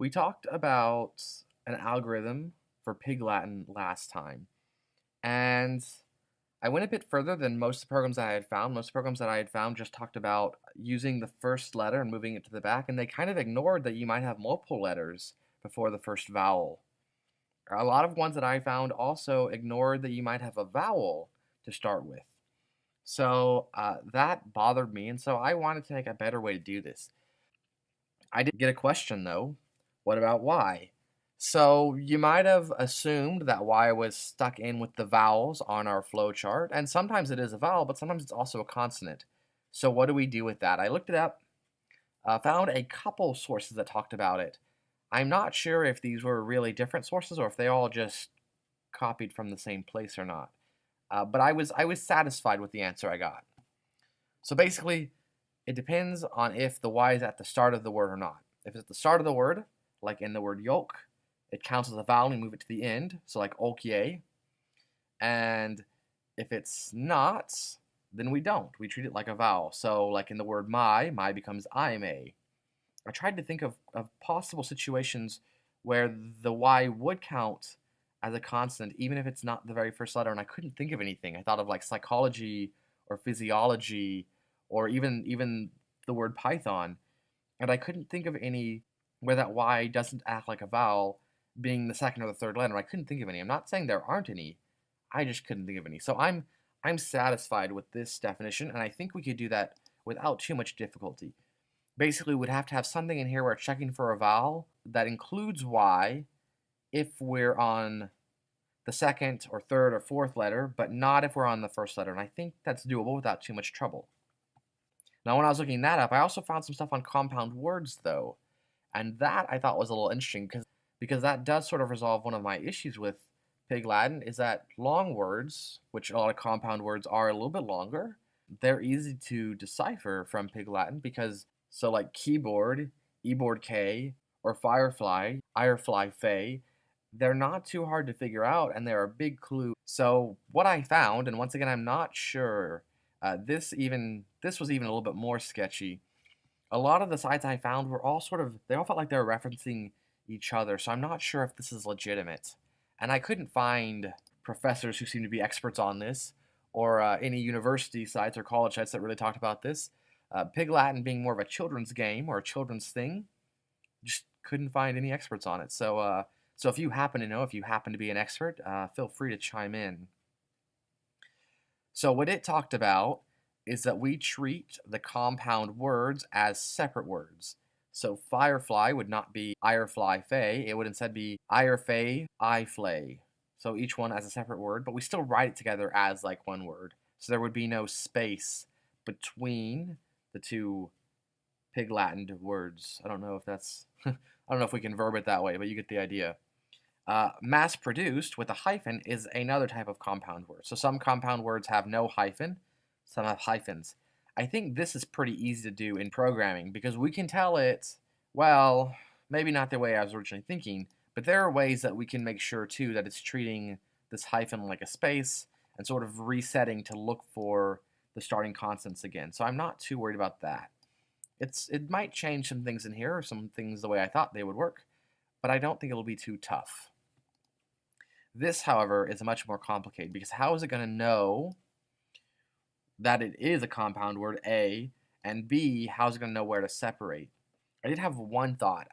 We talked about an algorithm for Pig Latin last time, and I went a bit further than most of the programs that I had found. Most programs that I had found just talked about using the first letter and moving it to the back, and they kind of ignored that you might have multiple letters before the first vowel. A lot of ones that I found also ignored that you might have a vowel to start with. So that bothered me, and so I wanted to make a better way to do this. I did get a question though. What about Y? So you might have assumed that Y was stuck in with the vowels on our flowchart, and sometimes it is a vowel, but sometimes it's also a consonant. So what do we do with that? I looked it up, found a couple sources that talked about it. I'm not sure if these were really different sources or if they all just copied from the same place or not. But I was satisfied with the answer I got. So basically, it depends on if the Y is at the start of the word or not. If it's at the start of the word, like in the word yolk, it counts as a vowel and we move it to the end, so like okye. And if it's not, then we don't. We treat it like a vowel. So like in the word my becomes I may. I tried to think of possible situations where the Y would count as a consonant, even if it's not the very first letter, and I couldn't think of anything. I thought of like psychology or physiology or even the word python, and I couldn't think of any where that Y doesn't act like a vowel being the second or the third letter. I couldn't think of any. I'm not saying there aren't any. I just couldn't think of any. So I'm satisfied with this definition, and I think we could do that without too much difficulty. Basically, we'd have to have something in here where it's checking for a vowel that includes Y if we're on the second or third or fourth letter, but not if we're on the first letter. And I think that's doable without too much trouble. Now, when I was looking that up, I also found some stuff on compound words, though. And that I thought was a little interesting because that does sort of resolve one of my issues with Pig Latin, is that long words, which a lot of compound words are a little bit longer, they're easy to decipher from Pig Latin because, so like keyboard, eboard K, or firefly, irefly fay, they're not too hard to figure out and they're a big clue. So what I found, and once again I'm not sure, this was even a little bit more sketchy. A lot of the sites I found were all they all felt like they were referencing each other, so I'm not sure if this is legitimate. And I couldn't find professors who seem to be experts on this, or any university sites or college sites that really talked about this. Pig Latin being more of a children's game or a children's thing, just couldn't find any experts on it. So if you happen to know, if you happen to be an expert, feel free to chime in. So what it talked about is that we treat the compound words as separate words. So firefly would not be irefly fay, it would instead be irefay, iflay. So each one as a separate word, but we still write it together as like one word. So there would be no space between the two Pig Latin words. I don't know if that's, I don't know if we can verb it that way, but you get the idea. Mass-produced with a hyphen is another type of compound word. So some compound words have no hyphen, some have hyphens. I think this is pretty easy to do in programming because we can tell it, well, maybe not the way I was originally thinking, but there are ways that we can make sure too that it's treating this hyphen like a space and sort of resetting to look for the starting consonants again. So I'm not too worried about that. It might change some things in here or some things the way I thought they would work, but I don't think it'll be too tough. This, however, is much more complicated because how is it going to know that it is a compound word, A, and B, how is it going to know where to separate? I did have one thought.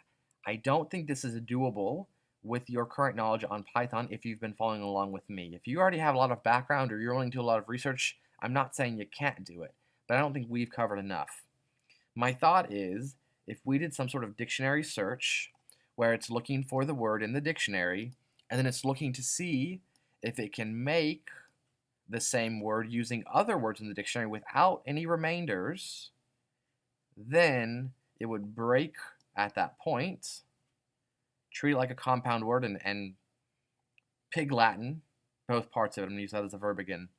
I don't think this is doable with your current knowledge on Python if you've been following along with me. If you already have a lot of background or you're willing to do a lot of research, I'm not saying you can't do it, but I don't think we've covered enough. My thought is, if we did some sort of dictionary search where it's looking for the word in the dictionary, and then it's looking to see if it can make the same word using other words in the dictionary without any remainders, then it would break at that point, treat it like a compound word, and Pig Latin, both parts of it. I'm going to use that as a verb again.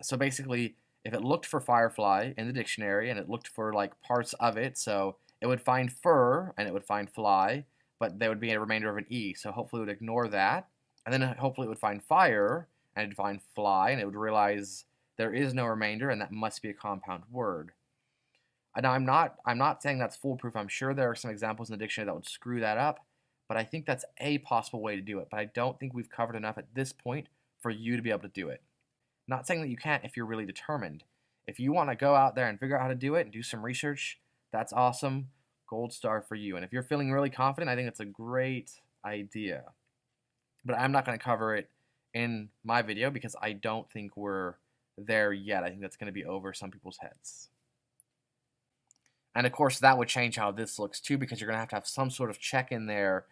So basically, if it looked for firefly in the dictionary and it looked for like parts of it, so it would find fur and it would find fly, but there would be a remainder of an E, so hopefully it would ignore that. And then hopefully it would find fire, and it would find fly, and it would realize there is no remainder, and that must be a compound word. And I'm not saying that's foolproof. I'm sure there are some examples in the dictionary that would screw that up, but I think that's a possible way to do it. But I don't think we've covered enough at this point for you to be able to do it. Not saying that you can't if you're really determined. If you want to go out there and figure out how to do it and do some research, that's awesome. Gold star for you. And if you're feeling really confident, I think it's a great idea. But I'm not going to cover it in my video because I don't think we're there yet. I think that's going to be over some people's heads. And of course, that would change how this looks too, because you're going to have some sort of check in there,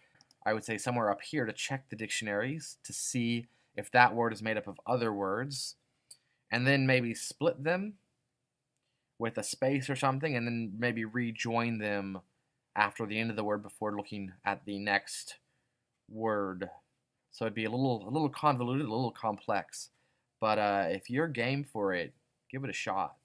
I would say somewhere up here, to check the dictionaries to see if that word is made up of other words, and then maybe split them with a space or something, and then maybe rejoin them after the end of the word before looking at the next word. So it'd be a little convoluted, a little complex. But if you're game for it, give it a shot.